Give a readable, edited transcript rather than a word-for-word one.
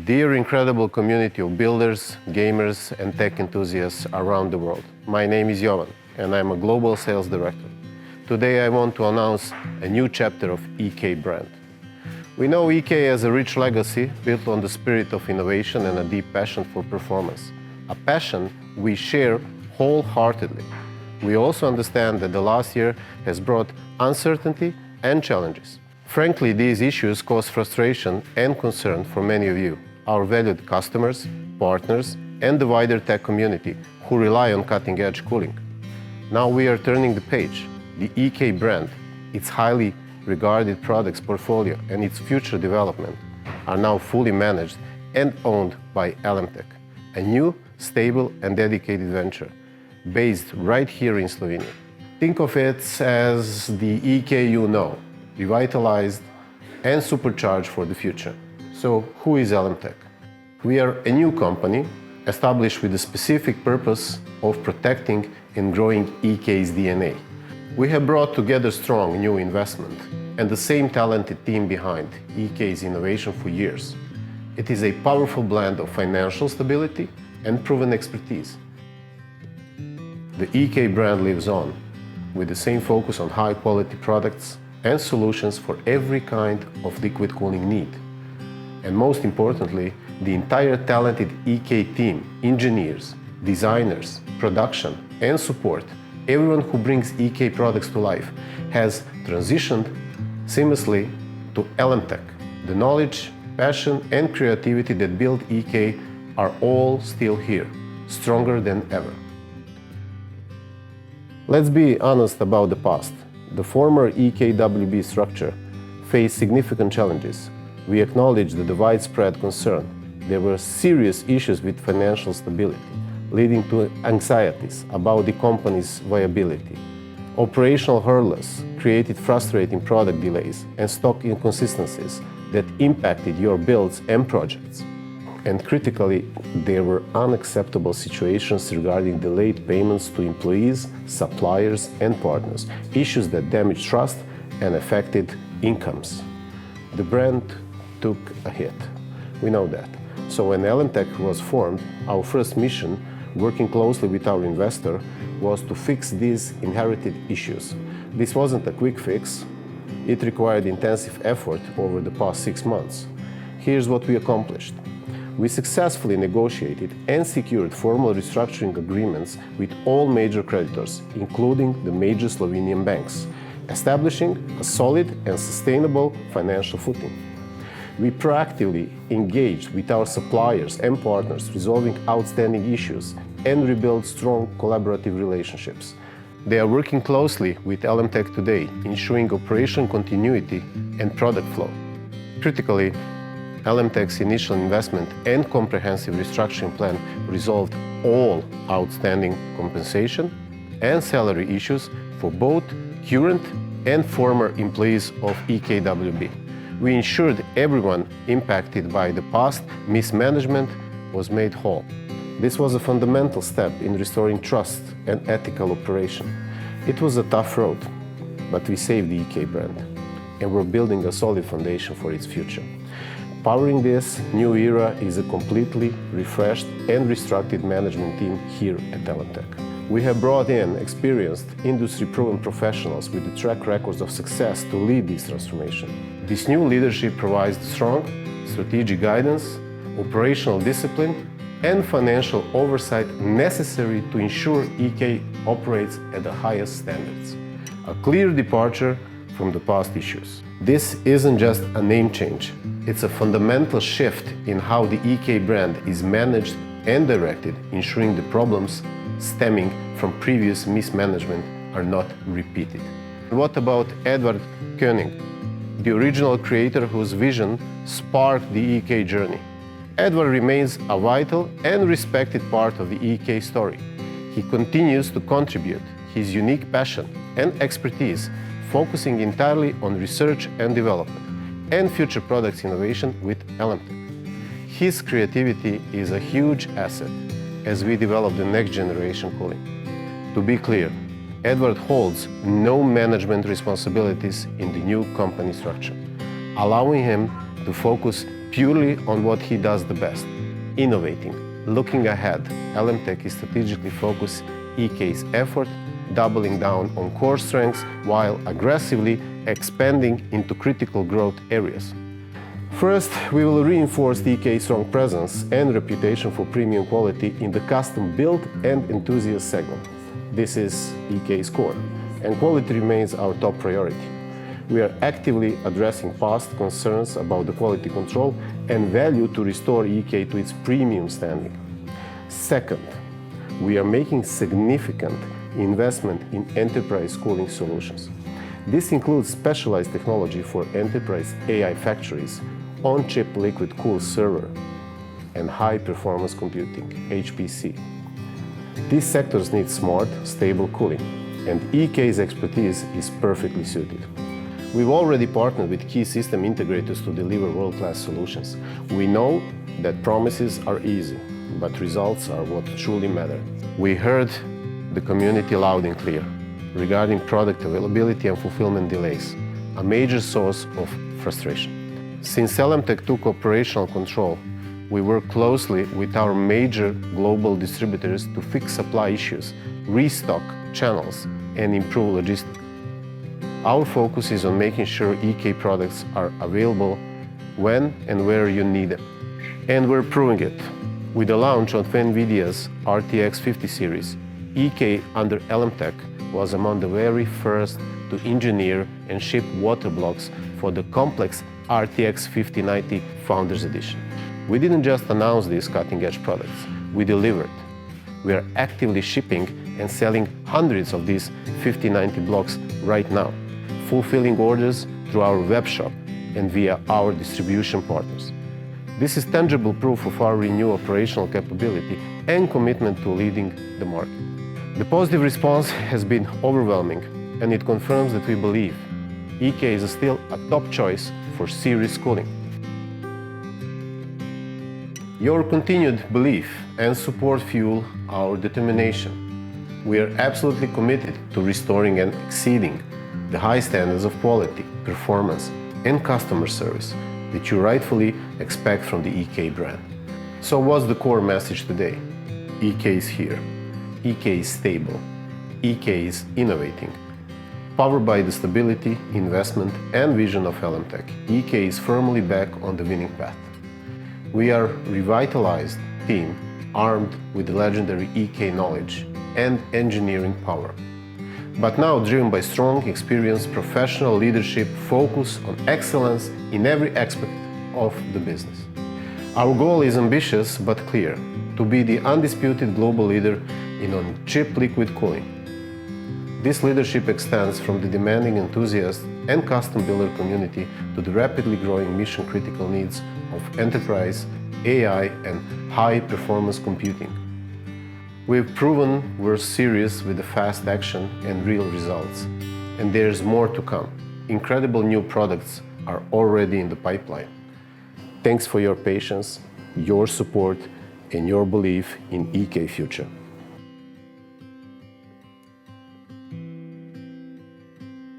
Dear incredible community of builders, gamers, and tech enthusiasts around the world, my name is Jovan, and I'm a global sales director. Today I want to announce a new chapter of EK brand. We know EK has a rich legacy built on the spirit of innovation and a deep passion for performance, a passion we share wholeheartedly. We also understand that the last year has brought uncertainty and challenges. Frankly, these issues cause frustration and concern for many of you, our valued customers, partners, and the wider tech community who rely on cutting-edge cooling. Now we are turning the page. The EK brand, its highly regarded products portfolio, and its future development are now fully managed and owned by LM Tek, a new, stable, and dedicated venture based right here in Slovenia. Think of it as the EK you know, revitalized and supercharged for the future. So, who is LM Tek? We are a new company established with the specific purpose of protecting and growing EK's DNA. We have brought together strong new investment and the same talented team behind EK's innovation for years. It is a powerful blend of financial stability and proven expertise. The EK brand lives on, with the same focus on high-quality products and solutions for every kind of liquid cooling need. And most importantly, the entire talented EK team, engineers, designers, production, and support, everyone who brings EK products to life, has transitioned seamlessly to LM Tek. The knowledge, passion, and creativity that built EK are all still here, stronger than ever. Let's be honest about the past. The former EKWB structure faced significant challenges. We acknowledge the widespread concern. There were serious issues with financial stability, leading to anxieties about the company's viability. Operational hurdles created frustrating product delays and stock inconsistencies that impacted your builds and projects. And critically, there were unacceptable situations regarding delayed payments to employees, suppliers, and partners, issues that damaged trust and affected incomes. The brand took a hit. We know that. So when LM Tek was formed, our first mission, working closely with our investor, was to fix these inherited issues. This wasn't a quick fix. It required intensive effort over the past 6 months. Here's what we accomplished. We successfully negotiated and secured formal restructuring agreements with all major creditors, including the major Slovenian banks, establishing a solid and sustainable financial footing. We proactively engaged with our suppliers and partners, resolving outstanding issues and rebuild strong collaborative relationships. They are working closely with LM Tek today, ensuring operation continuity and product flow. Critically, LM Tek's initial investment and comprehensive restructuring plan resolved all outstanding compensation and salary issues for both current and former employees of EKWB. We ensured everyone impacted by the past mismanagement was made whole. This was a fundamental step in restoring trust and ethical operation. It was a tough road, but we saved the EK brand, and we're building a solid foundation for its future. Powering this new era is a completely refreshed and restructured management team here at LM Tek. We have brought in experienced, industry-proven professionals with the track records of success to lead this transformation. This new leadership provides strong strategic guidance, operational discipline, and financial oversight necessary to ensure EK operates at the highest standards. A clear departure from the past issues. This isn't just a name change. It's a fundamental shift in how the EK brand is managed and directed, ensuring the problems stemming from previous mismanagement are not repeated. What about Edvard König, the original creator whose vision sparked the EK journey? Edvard remains a vital and respected part of the EK story. He continues to contribute his unique passion and expertise, focusing entirely on research and development and future products innovation with LM Tek. His creativity is a huge asset as we develop the next generation cooling. To be clear, Edvard holds no management responsibilities in the new company structure, allowing him to focus purely on what he does the best, innovating. Looking ahead, LM Tek is strategically focused EK's effort, doubling down on core strengths while aggressively expanding into critical growth areas. First, we will reinforce the EK's strong presence and reputation for premium quality in the custom build and enthusiast segment. This is EK's core, and quality remains our top priority. We are actively addressing past concerns about the quality control and value to restore EK to its premium standing. Second, we are making significant investment in enterprise cooling solutions. This includes specialized technology for enterprise AI factories, on-chip liquid cooled server, and high-performance computing, HPC. These sectors need smart, stable cooling, and EK's expertise is perfectly suited. We've already partnered with key system integrators to deliver world-class solutions. We know that promises are easy, but results are what truly matter. We heard the community loud and clear regarding product availability and fulfillment delays, a major source of frustration. Since LM Tek took operational control, we work closely with our major global distributors to fix supply issues, restock channels, and improve logistics. Our focus is on making sure EK products are available when and where you need them. And we're proving it. With the launch of NVIDIA's RTX 50 series, EK under LM Tek was among the very first to engineer and ship water blocks for the complex RTX 5090 Founders Edition. We didn't just announce these cutting-edge products, we delivered. We are actively shipping and selling hundreds of these 5090 blocks right now, fulfilling orders through our web shop and via our distribution partners. This is tangible proof of our renewed operational capability and commitment to leading the market. The positive response has been overwhelming, and it confirms that we believe EK is still a top choice for serious cooling. Your continued belief and support fuel our determination. We are absolutely committed to restoring and exceeding the high standards of quality, performance, and customer service that you rightfully expect from the EK brand. So what's the core message today? EK is here. EK is stable. EK is innovating. Powered by the stability, investment, and vision of LM Tek, EK is firmly back on the winning path. We are a revitalized team armed with the legendary EK knowledge and engineering power, but now driven by strong, experienced, professional leadership focused on excellence in every aspect of the business. Our goal is ambitious but clear, to be the undisputed global leader in on-chip liquid cooling. This leadership extends from the demanding enthusiast and custom builder community to the rapidly growing mission-critical needs of enterprise, AI, and high-performance computing. We've proven we're serious with the fast action and real results, and there's more to come. Incredible new products are already in the pipeline. Thanks for your patience, your support, and your belief in EK future.